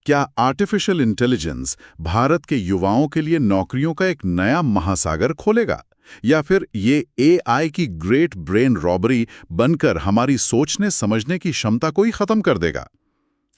क्या artificial intelligence Bharat के युवाओं के लिए नौकरियों का एक नया महासागर खोलेगा, या फिर ये एआई की ग्रेट ब्रेन रॉबरी बनकर हमारी सोचने समझने की क्षमता को ही खत्म कर देगा?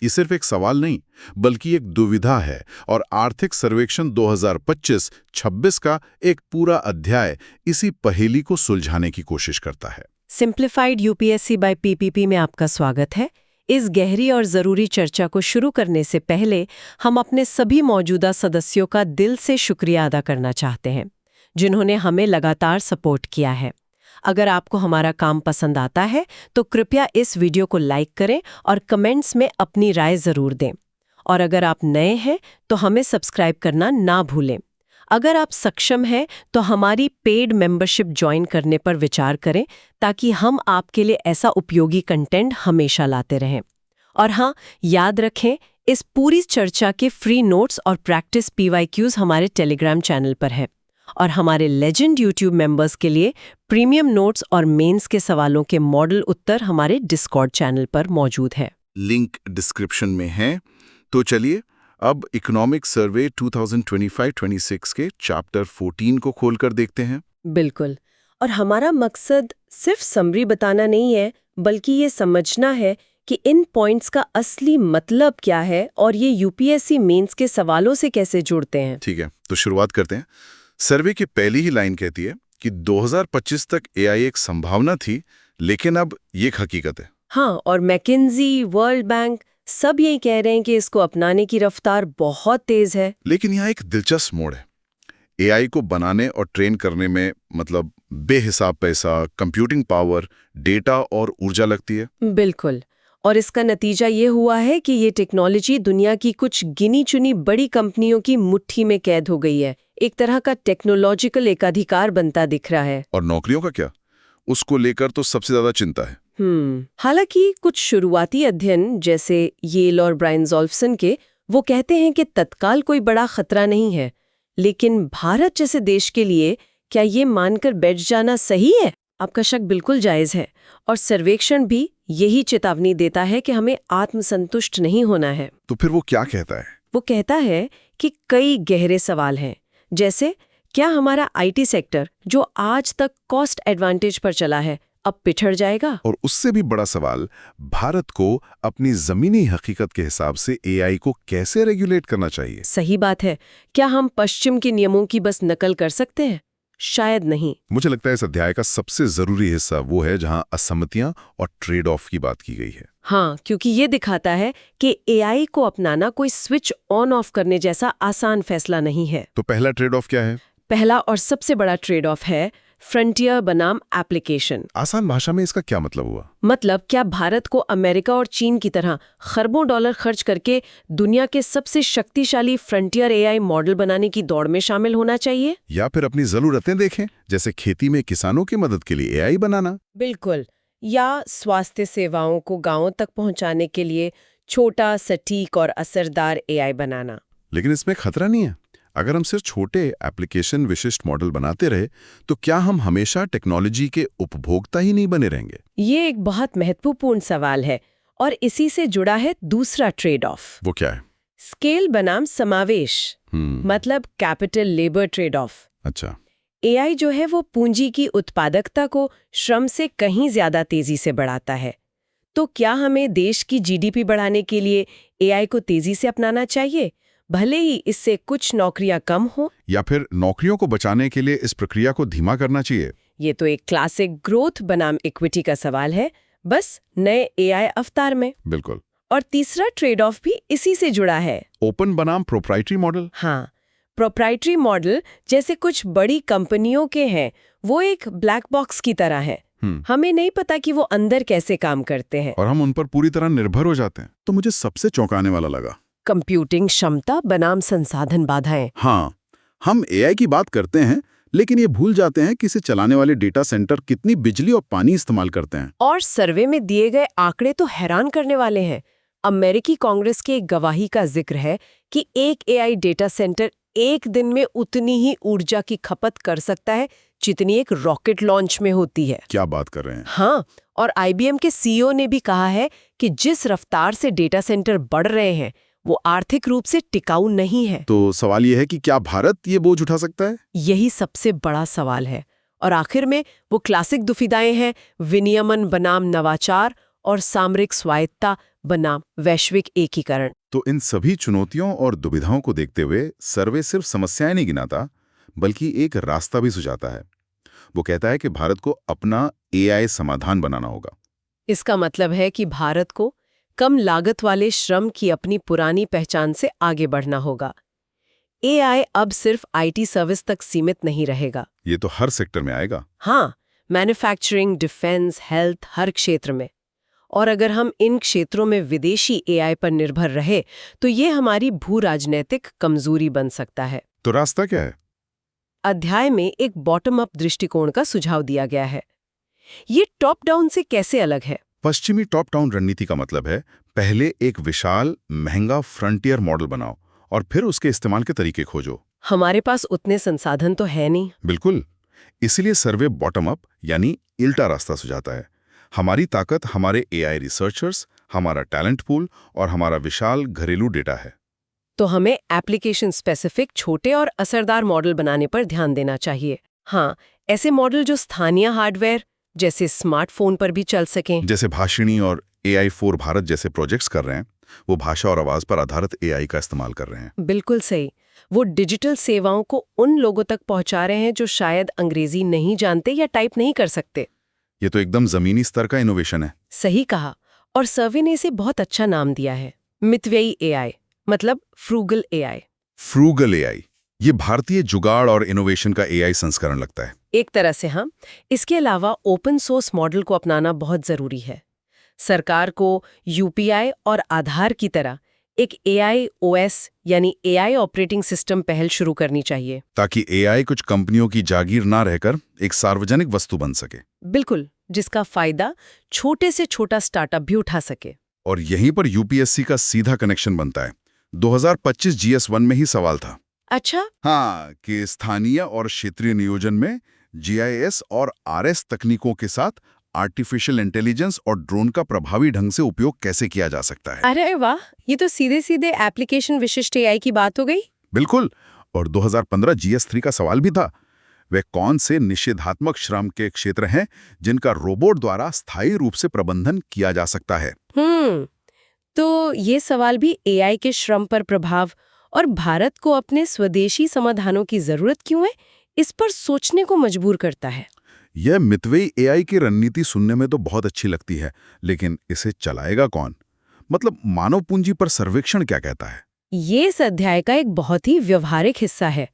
ये सिर्फ एक सवाल नहीं, बल्कि एक दुविधा है, और आर्थिक सर्वेक्षण 2025-26 का एक पूरा अध्याय इसी पहेली को सुलझाने की कोशिश करता है। सिंप्लीफाइड यूपीएससी बाय पीपीपी में आपका स्वागत है। इस गहरी और ज़रूरी चर्चा को शुरू करने से पहले हम अपने सभी मौजूदा सदस्यों का दिल से शुक्रिया अदा करना चाहते हैं, जिन्होंने हमें लगातार सपोर्ट किया है। अगर आपको हमारा काम पसंद आता है तो कृपया इस वीडियो को लाइक करें और कमेंट्स में अपनी राय ज़रूर दें। और अगर आप नए हैं तो हमें सब्सक्राइब करना ना भूलें। अगर आप सक्षम हैं तो हमारी पेड मेंबरशिप ज्वाइन करने पर विचार करें, ताकि हम आपके लिए ऐसा उपयोगी कंटेंट हमेशा लाते रहें। और हाँ, याद रखें, इस पूरी चर्चा के फ्री नोट्स और प्रैक्टिस पीवाईक्यूज हमारे टेलीग्राम चैनल पर है, और हमारे लेजेंड यूट्यूब मेंबर्स के लिए प्रीमियम नोट्स और मेंस के सवालों के मॉडल उत्तर हमारे डिस्कॉर्ड चैनल पर मौजूद है। लिंक डिस्क्रिप्शन में है। तो चलिए अब इकोनॉमिक सर्वे 2025-26 के चैप्टर 14 को खोलकर देखते हैं। बिल्कुल, और हमारा मकसद सिर्फ समरी बताना नहीं है, बल्कि ये समझना है कि इन पॉइंट्स का असली मतलब क्या है और ये यूपीएससी मेंस के सवालों से कैसे जुड़ते हैं। ठीक है, तो शुरुआत करते हैं। सर्वे की पहली ही लाइन कहती है कि 2025 तक एआई एक संभावना थी, लेकिन अब ये एक हकीकत है। हाँ, और मैकिन्जी, वर्ल्ड बैंक सब यही कह रहे हैं कि इसको अपनाने की रफ्तार बहुत तेज है। लेकिन यहाँ एक दिलचस्प मोड़ है। एआई को बनाने और ट्रेन करने में मतलब बेहिसाब पैसा, कंप्यूटिंग पावर, डेटा और ऊर्जा लगती है। बिल्कुल, और इसका नतीजा ये हुआ है कि ये टेक्नोलॉजी दुनिया की कुछ गिनी चुनी बड़ी कंपनियों की मुट्ठी में कैद हो गई है। एक तरह का टेक्नोलॉजिकल एकाधिकार बनता दिख रहा है। और नौकरियों का क्या? उसको लेकर तो सबसे ज्यादा चिंता है। हालांकि कुछ शुरुआती अध्ययन जैसे येल और ब्रायन-ज़ोल्फसन के, वो कहते हैं कि तत्काल कोई बड़ा खतरा नहीं है। लेकिन भारत जैसे देश के लिए क्या ये मानकर बैठ जाना सही है? आपका शक बिल्कुल जायज है, और सर्वेक्षण भी यही चेतावनी देता है कि हमें आत्मसंतुष्ट नहीं होना है। तो फिर वो क्या कहता है? वो कहता है कि कई गहरे सवाल हैं, जैसे क्या हमारा आईटी सेक्टर, जो आज तक कॉस्ट एडवांटेज पर चला है, अब पिछड़ जाएगा? और उससे भी बड़ा सवाल, भारत को अपनी जमीनी हकीकत के हिसाब से एआई को कैसे रेगुलेट करना चाहिए? सही बात है। क्या हम पश्चिम के नियमों की बस नकल कर सकते हैं? शायद नहीं। मुझे लगता है इस अध्याय का सबसे जरूरी हिस्सा वो है जहां असम्मतियां और ट्रेड ऑफ की बात की गई है। हाँ, क्योंकि ये दिखाता है कि एआई को अपनाना कोई स्विच ऑन ऑफ करने जैसा आसान फैसला नहीं है। तो पहला ट्रेड ऑफ क्या है? पहला और सबसे बड़ा ट्रेड ऑफ है फ्रंटियर बनाम एप्लीकेशन। आसान भाषा में इसका क्या मतलब हुआ? मतलब क्या भारत को अमेरिका और चीन की तरह खरबों डॉलर खर्च करके दुनिया के सबसे शक्तिशाली फ्रंटियर एआई मॉडल बनाने की दौड़ में शामिल होना चाहिए? या फिर अपनी जरूरतें देखें, जैसे खेती में किसानों की मदद के लिए एआई बनाना? बिल्कुल, या स्वास्थ्य सेवाओं को गांवों तक पहुंचाने के लिए छोटा, सटीक और असरदार एआई बनाना। लेकिन इसमें खतरा नहीं है? अगर हम सिर्फ छोटे एप्लीकेशन विशिष्ट मॉडल बनाते रहे तो क्या हम हमेशा टेक्नोलॉजी के उपभोक्ता ही नहीं बने रहेंगे? ये एक बहुत महत्वपूर्ण सवाल है, और इसी से जुड़ा है दूसरा ट्रेड ऑफ। वो क्या है? स्केल बनाम समावेश, मतलब कैपिटल लेबर ट्रेड ऑफ। अच्छा। एआई जो है वो पूंजी की उत्पादकता को श्रम से कहीं ज्यादा तेजी से बढ़ाता है। तो क्या हमें देश की जीडीपी बढ़ाने के लिए एआई को तेजी से अपनाना चाहिए, भले ही इससे कुछ नौकरियां कम हो? या फिर नौकरियों को बचाने के लिए इस प्रक्रिया को धीमा करना चाहिए? ये तो एक क्लासिक ग्रोथ बनाम इक्विटी का सवाल है, बस नए एआई अवतार में। बिल्कुल। और तीसरा ट्रेड ऑफ भी इसी से जुड़ा है, ओपन बनाम प्रोप्राइटरी मॉडल। हाँ, प्रोप्राइटरी मॉडल जैसे कुछ बड़ी कंपनियों के हैं, वो एक ब्लैक बॉक्स की तरह है। हमें नहीं पता कि वो अंदर कैसे काम करते हैं, और हम उन पर पूरी तरह निर्भर हो जाते हैं। तो मुझे सबसे चौंकाने वाला लगा कंप्यूटिंग क्षमता बनाम संसाधन बाधाएं। हाँ, हम एआई की बात करते हैं, लेकिन ये भूल जाते हैं कि इसे चलाने वाले डेटा सेंटर कितनी बिजली और पानी इस्तेमाल करते हैं। और सर्वे में दिए गए आंकड़े तो हैरान करने वाले हैं। अमेरिकी कांग्रेस की एक गवाही का जिक्र है कि एक एआई डेटा सेंटर एक दिन में उतनी ही ऊर्जा की खपत कर सकता है जितनी एक रॉकेट लॉन्च में होती है। क्या बात कर रहे हैं? हाँ, और आईबीएम के सीईओ ने भी कहा है कि जिस रफ्तार से डेटा सेंटर बढ़ रहे हैं वो आर्थिक रूप से टिकाऊ नहीं है। तो सवाल ये है कि क्या भारत ये बोझ उठा सकता है? यही सबसे बड़ा सवाल है। और आखिर में वो क्लासिक दुविधाएं हैं, विनियमन बनाम नवाचार और सामरिक स्वायत्ता बनाम वैश्विक एकीकरण। तो इन सभी चुनौतियों और दुविधाओं को देखते हुए सर्वे सिर्फ समस्याएं नहीं गिनाता, बल्कि एक रास्ता भी सुझाता है। वो कहता है कि भारत को अपना एआई समाधान बनाना होगा। इसका मतलब है कि भारत को कम लागत वाले श्रम की अपनी पुरानी पहचान से आगे बढ़ना होगा। एआई अब सिर्फ आईटी सर्विस तक सीमित नहीं रहेगा। ये तो हर सेक्टर में आएगा। हाँ, मैन्युफैक्चरिंग, डिफेंस, हेल्थ, हर क्षेत्र में। और अगर हम इन क्षेत्रों में विदेशी एआई पर निर्भर रहे तो ये हमारी भू राजनीतिक कमजोरी बन सकता है। तो रास्ता क्या है? अध्याय में एक बॉटम अप दृष्टिकोण का सुझाव दिया गया है। ये टॉप डाउन से कैसे अलग है? पश्चिमी टॉप डाउन रणनीति का मतलब है पहले एक विशाल महंगा फ्रंटियर मॉडल बनाओ और फिर उसके इस्तेमाल के तरीके खोजो। हमारे पास उतने संसाधन तो है नहीं। बिल्कुल, इसलिए सर्वे बॉटम अप यानी इल्टा रास्ता सुझाता है। हमारी ताकत हमारे एआई रिसर्चर्स, हमारा टैलेंट पूल और हमारा विशाल घरेलू डेटा है। तो हमें एप्लीकेशन स्पेसिफिक छोटे और असरदार मॉडल बनाने पर ध्यान देना चाहिए। हाँ, ऐसे मॉडल जो स्थानीय हार्डवेयर जैसे स्मार्टफोन पर भी चल सकें। जैसे भाषिणी और AI4 भारत जैसे प्रोजेक्ट्स कर रहे हैं, वो भाषा और आवाज पर आधारित एआई का इस्तेमाल कर रहे हैं। बिल्कुल सही। वो डिजिटल सेवाओं को उन लोगों तक पहुंचा रहे हैं जो शायद अंग्रेजी नहीं जानते या टाइप नहीं कर सकते। ये तो एकदम जमीनी स्तर का इनोवेशन है। सही कहा। और सर्वे ने इसे बहुत अच्छा नाम दिया है, मितव्ययी एआई, मतलब फ्रूगल एआई। फ्रूगल एआई, ये भारतीय जुगाड़ और इनोवेशन का एआई संस्करण लगता है। एक तरह से हम इसके अलावा ओपन सोर्स मॉडल को अपनाना बहुत जरूरी है। सरकार को यूपीआई और आधार की तरह एक एआई ओएस यानी एआई ऑपरेटिंग सिस्टम पहल शुरू करनी चाहिए, ताकि एआई कुछ कंपनियों की जागीर ना रहकर एक सार्वजनिक वस्तु बन सके। बिल्कुल, जिसका फायदा छोटे से छोटा स्टार्टअप भी उठा सके। और यहीं पर यूपीएससी का सीधा कनेक्शन बनता है। 2025 GS1 में ही सवाल था। अच्छा, हाँ, कि स्थानीय और क्षेत्रीय नियोजन में जीआईएस और आरएस तकनीकों के साथ आर्टिफिशियल इंटेलिजेंस और ड्रोन का प्रभावी ढंग से उपयोग कैसे किया जा सकता है। अरे वाह, ये तो सीधे सीधे एप्लीकेशन विशिष्ट एआई की बात हो गई। बिल्कुल। और 2015 GS3 का सवाल भी था, वे कौन से निषेधात्मक श्रम के क्षेत्र हैं जिनका रोबोट द्वारा स्थायी रूप से प्रबंधन किया जा सकता है। तो ये सवाल भी एआई के श्रम पर प्रभाव और भारत को अपने स्वदेशी समाधानों की जरूरत क्यों है, इस पर सोचने को मजबूर करता है। यह मितव्ययी एआई की रणनीति सुनने में तो बहुत अच्छी लगती है, लेकिन इसे चलाएगा कौन? मतलब मानव पूंजी पर सर्वेक्षण क्या कहता है? ये इस अध्याय का एक बहुत ही व्यवहारिक हिस्सा है।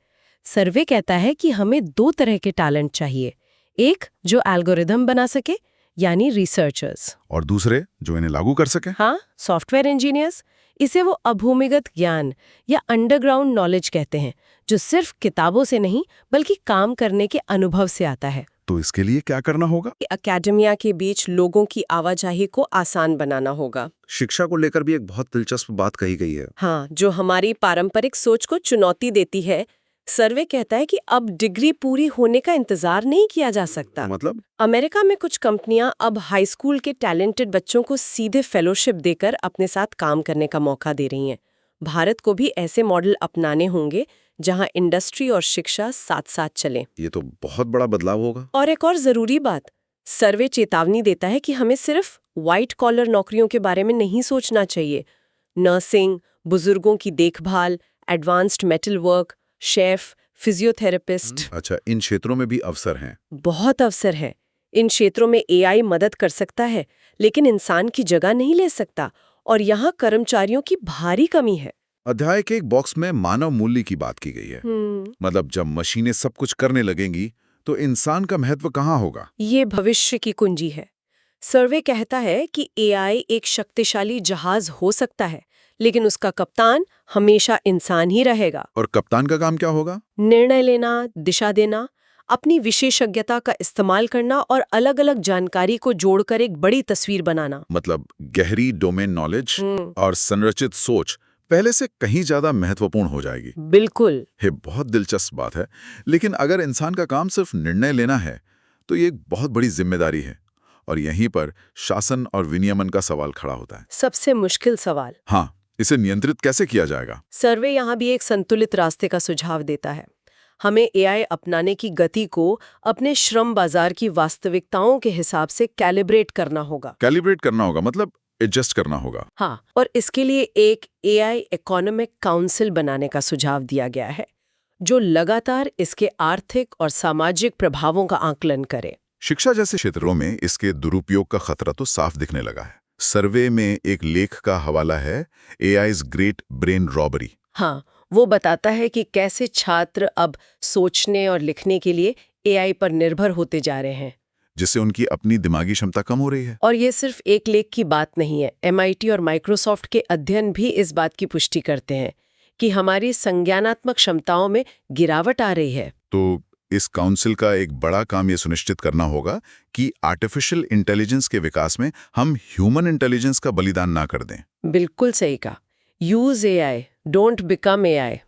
सर्वे कहता है कि हमें 2 तरह के टैलेंट चाहिए, एक जो एल्गोरिदम बना सके यानी रिसर्चर्स, और दूसरे जो इन्हें लागू कर सके। हाँ, सॉफ्टवेयर इंजीनियर्स। इसे वो अभूमिगत ज्ञान या अंडरग्राउंड नॉलेज कहते हैं, जो सिर्फ किताबों से नहीं बल्कि काम करने के अनुभव से आता है। तो इसके लिए क्या करना होगा? एकेडमिया के बीच लोगों की आवाजाही को आसान बनाना होगा। शिक्षा को लेकर भी एक बहुत दिलचस्प बात कही गई है। हाँ, जो हमारी पारंपरिक सोच को चुनौती देती है। सर्वे कहता है कि अब डिग्री पूरी होने का इंतजार नहीं किया जा सकता। मतलब अमेरिका में कुछ कंपनियां अब हाई स्कूल के टैलेंटेड बच्चों को सीधे फेलोशिप देकर अपने साथ काम करने का मौका दे रही हैं। भारत को भी ऐसे मॉडल अपनाने होंगे जहां इंडस्ट्री और शिक्षा साथ साथ चलें। ये तो बहुत बड़ा बदलाव होगा। और एक और जरूरी बात, सर्वे चेतावनी देता है कि हमें सिर्फ व्हाइट कॉलर नौकरियों के बारे में नहीं सोचना चाहिए। नर्सिंग, बुजुर्गों की देखभाल, advanced metal work, chef, physiotherapist, अच्छा, इन क्षेत्रों में भी अवसर हैं। बहुत अवसर है। इन क्षेत्रों में एआई मदद कर सकता है, लेकिन इंसान की जगह नहीं ले सकता, और यहाँ कर्मचारियों की भारी कमी है। अध्याय के एक बॉक्स में मानव मूल्य की बात की गई है। मतलब जब मशीनें सब कुछ करने लगेंगी तो इंसान का महत्व कहाँ होगा? ये भविष्य की कुंजी है। सर्वे कहता है कि एआई एक शक्तिशाली जहाज हो सकता है, लेकिन उसका कप्तान हमेशा इंसान ही रहेगा। और कप्तान का काम क्या होगा? निर्णय लेना, दिशा देना, अपनी विशेषज्ञता का इस्तेमाल करना और अलग-अलग जानकारी को जोड़कर एक बड़ी तस्वीर बनाना। मतलब गहरी डोमेन नॉलेज और संरचित सोच पहले से कहीं ज्यादा महत्वपूर्ण हो जाएगी। बिल्कुल। ये बहुत दिलचस्प बात है। लेकिन अगर इंसान का काम सिर्फ निर्णय लेना है तो ये एक बहुत बड़ी जिम्मेदारी है, और यहीं पर शासन और विनियमन का सवाल खड़ा होता है। सबसे मुश्किल सवाल। हाँ, इसे नियंत्रित कैसे किया जाएगा? सर्वे यहाँ भी एक संतुलित रास्ते का सुझाव देता है। हमें एआई अपनाने की गति को अपने श्रम बाजार की वास्तविकताओं के हिसाब से कैलिब्रेट करना होगा। कैलिब्रेट करना होगा मतलब एडजस्ट करना होगा। हाँ, और इसके लिए एक एआई इकोनॉमिक काउंसिल बनाने का सुझाव दिया गया है, जो लगातार इसके आर्थिक और सामाजिक प्रभावों का आकलन करे। शिक्षा जैसे क्षेत्रों में इसके दुरुपयोग का खतरा तो साफ दिखने लगा है। सर्वे में एक लेख का हवाला है, एआई's ग्रेट ब्रेन रॉबरी। हाँ, वो बताता है कि कैसे छात्र अब सोचने और लिखने के लिए एआई पर निर्भर होते जा रहे हैं, जिससे उनकी अपनी दिमागी क्षमता कम हो रही है। और ये सिर्फ एक लेख की बात नहीं है। MIT और माइक्रोसॉफ्ट के अध्ययन भी इस बात की पुष्टि करते हैं कि हमारी संज्ञानात्मक क्षमताओं में गिरावट आ रही है। तो इस काउंसिल का एक बड़ा काम ये सुनिश्चित करना होगा कि आर्टिफिशियल इंटेलिजेंस के विकास में हम ह्यूमन इंटेलिजेंस का बलिदान ना कर दें। बिल्कुल सही कहा। Use AI, don't become AI.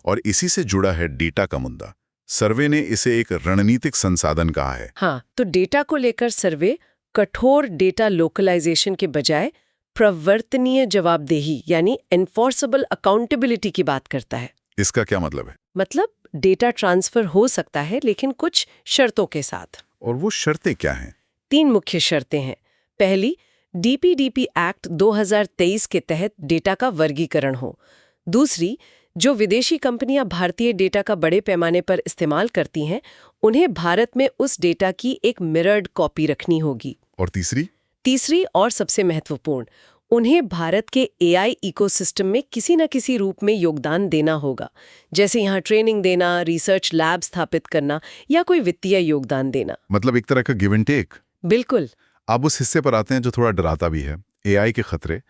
और इसी से जुड़ा है डेटा का मुद्दा। सर्वे ने इसे एक रणनीतिक संसाधन कहा है। हाँ, तो डेटा को लेकर सर्वे कठोर डेटा लोकलाइजेशन के बजाय प्रवर्तनीय जवाबदेही यानी एनफोर्सेबल अकाउंटेबिलिटी की बात करता है। इसका क्या मतलब है? मतलब डेटा ट्रांसफर हो सकता है, लेकिन कुछ शर्तों के साथ। और वो शर्तें क्या हैं? 3 मुख्य शर्तें हैं। पहली, DPDP एक्ट 2023 के तहत डेटा का वर्गीकरण हो। दूसरी, जो विदेशी कंपनियां भारतीय डेटा का बड़े पैमाने पर इस्तेमाल करती हैं, उन्हें भारत में उस डेटा की एक मिरर्ड कॉपी रखनी होगी। और तीसरी? तीसरी और सबसे महत्वपूर्ण, उन्हें भारत के एआई इकोसिस्टम में किसी न किसी रूप में योगदान देना होगा, जैसे यहाँ ट्रेनिंग देना, रिसर्च लैब स्थापित करना या कोई वित्तीय योगदान देना। मतलब एक तरह का गिव एंड टेक। बिल्कुल। अब उस हिस्से पर आते हैं जो थोड़ा डराता भी है, एआई के खतरे।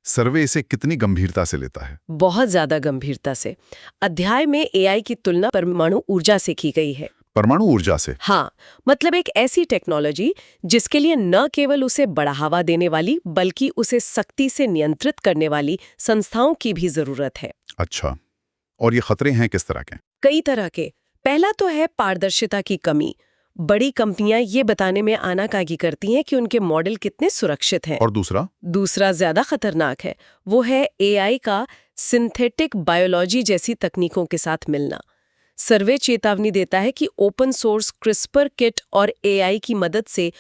सर्वे इसे कितनी गंभीरता से लेता है? बहुत ज्यादा गंभीरता से। अध्याय में एआई की तुलना परमाणु ऊर्जा से की गई है। परमाणु ऊर्जा से? हाँ, मतलब एक ऐसी टेक्नोलॉजी जिसके लिए न केवल उसे बढ़ावा देने वाली बल्कि उसे सख्ती से नियंत्रित करने वाली संस्थाओं की भी जरूरत है। अच्छा, और ये खतरे हैं किस तरह के? कई तरह के। पहला तो है पारदर्शिता की कमी। बड़ी कंपनियां ये बताने में आनाकानी करती हैं कि उनके मॉडल कितने सुरक्षित हैं। और दूसरा? दूसरा ज्यादा खतरनाक है। वो है एआई का सिंथेटिक बायोलॉजी जैसी तकनीकों के साथ मिलना। सर्वे चेतावनी देता है कि ओपन सोर्स क्रिस्पर किट और एआई की मदद से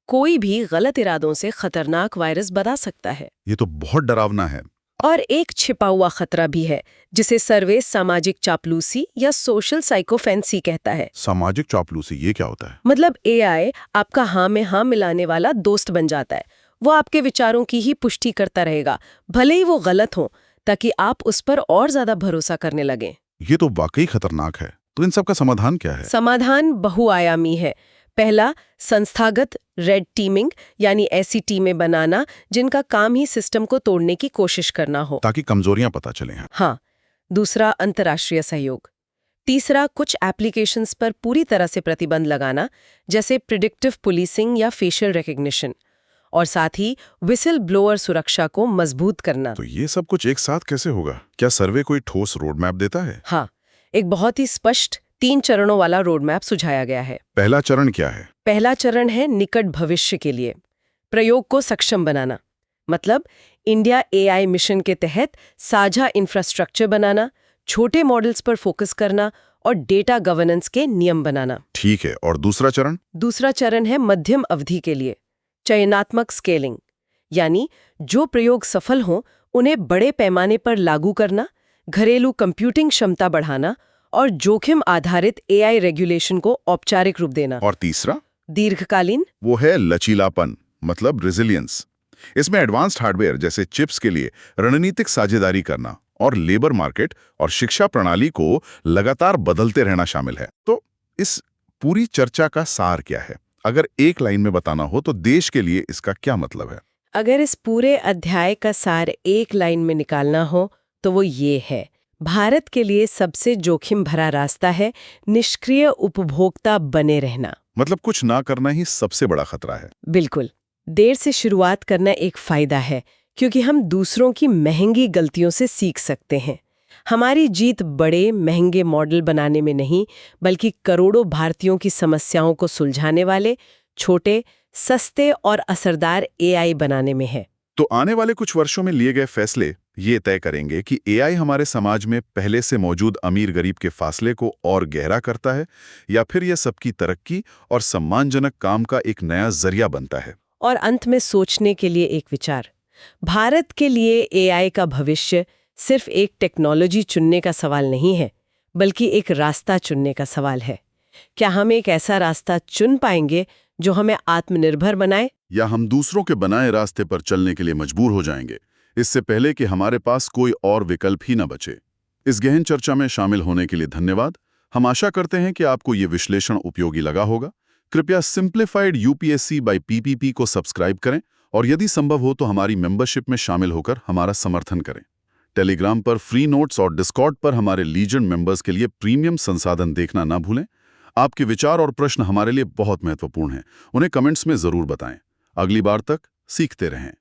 कोई भी गलत इरादों से खतरनाक वायरस बना सकता है। ये तो बहुत डरावना है। और एक छिपा हुआ खतरा भी है, जिसे सर्वे सामाजिक चापलूसी या सोशल साइकोफेंसी कहता है। सामाजिक चापलूसी, ये क्या होता है? मतलब एआई आपका हाँ में हाँ मिलाने वाला दोस्त बन जाता है। वो आपके विचारों की ही पुष्टि करता रहेगा, भले ही वो गलत हो, ताकि आप उस पर और ज्यादा भरोसा करने लगें। ये तो वाकई खतरनाक है। तो इन सब का समाधान क्या है? समाधान बहुआयामी है। पहला, संस्थागत रेड टीमिंग, यानी ऐसी टीमें बनाना जिनका काम ही सिस्टम को तोड़ने की कोशिश करना हो, ताकि कमजोरियां पता चलें। हाँ। दूसरा, अंतर्राष्ट्रीय सहयोग। तीसरा, कुछ एप्लीकेशंस पर पूरी तरह से प्रतिबंध लगाना, जैसे प्रिडिक्टिव पुलिसिंग या फेशियल रिकग्निशन। और साथ ही विसिल ब्लोअर सुरक्षा को मजबूत करना। तो ये सब कुछ एक साथ कैसे होगा? क्या सर्वे कोई ठोस रोड मैप देता है? हाँ, एक बहुत ही स्पष्ट 3 चरणों वाला रोड मैप सुझाया गया है। पहला चरण क्या है? पहला चरण है निकट भविष्य के लिए प्रयोग को सक्षम बनाना। मतलब इंडिया एआई मिशन के तहत साझा इंफ्रास्ट्रक्चर बनाना, छोटे मॉडल्स पर फोकस करना और डेटा गवर्नेंस के नियम बनाना। ठीक है, और दूसरा चरण? दूसरा चरण है मध्यम अवधि के लिए चयनात्मक स्केलिंग, यानी जो प्रयोग सफल हों उन्हें बड़े पैमाने पर लागू करना, घरेलू कंप्यूटिंग क्षमता बढ़ाना और जोखिम आधारित एआई रेगुलेशन को औपचारिक रूप देना। और तीसरा? दीर्घकालीन? वो है लचीलापन, मतलब रेजिलियंस। इसमें एडवांस्ड हार्डवेयर जैसे चिप्स के लिए रणनीतिक साझेदारी करना और लेबर मार्केट और शिक्षा प्रणाली को लगातार बदलते रहना शामिल है। तो इस पूरी चर्चा का सार क्या है? अगर एक लाइन में बताना हो तो देश के लिए इसका क्या मतलब है? अगर इस पूरे अध्याय का सार एक लाइन में निकालना हो तो वो ये है, भारत के लिए सबसे जोखिम भरा रास्ता है निष्क्रिय उपभोक्ता बने रहना। मतलब कुछ ना करना ही सबसे बड़ा खतरा है। बिल्कुल। देर से शुरुआत करना एक फायदा है, क्योंकि हम दूसरों की महंगी गलतियों से सीख सकते हैं। हमारी जीत बड़े महंगे मॉडल बनाने में नहीं, बल्कि करोड़ों भारतीयों की समस्याओं को सुलझाने वाले छोटे, सस्ते और असरदार एआई बनाने में है। तो आने वाले कुछ वर्षों में लिए गए फैसले ये तय करेंगे कि एआई हमारे समाज में पहले से मौजूद अमीर-गरीब के फासले को और गहरा करता है या फिर यह सबकी तरक्की और सम्मानजनक काम का एक नया जरिया बनता है। और अंत में सोचने के लिए एक विचार। भारत के लिए एआई का भविष्य सिर्फ एक टेक्नोलॉजी चुनने का सवाल नहीं है, बल्कि एक रास्ता चुनने का सवाल है। क्या हम एक ऐसा रास्ता चुन पाएंगे जो हमें आत्मनिर्भर बनाए, या हम दूसरों के बनाए रास्ते पर चलने के लिए मजबूर हो जाएंगे, इससे पहले कि हमारे पास कोई और विकल्प ही न बचे। इस गहन चर्चा में शामिल होने के लिए धन्यवाद। हम आशा करते हैं कि आपको ये विश्लेषण उपयोगी लगा होगा। कृपया सिंप्लीफाइड यूपीएससी बाय पीपीपी को सब्सक्राइब करें और यदि संभव हो तो हमारी मेंबरशिप में शामिल होकर हमारा समर्थन करें। टेलीग्राम पर फ्री नोट्स और डिस्कॉर्ड पर हमारे लीजेंड मेंबर्स के लिए प्रीमियम संसाधन देखना ना भूलें। आपके विचार और प्रश्न हमारे लिए बहुत महत्वपूर्ण हैं। उन्हें कमेंट्स में जरूर बताएं। अगली बार तक सीखते रहें।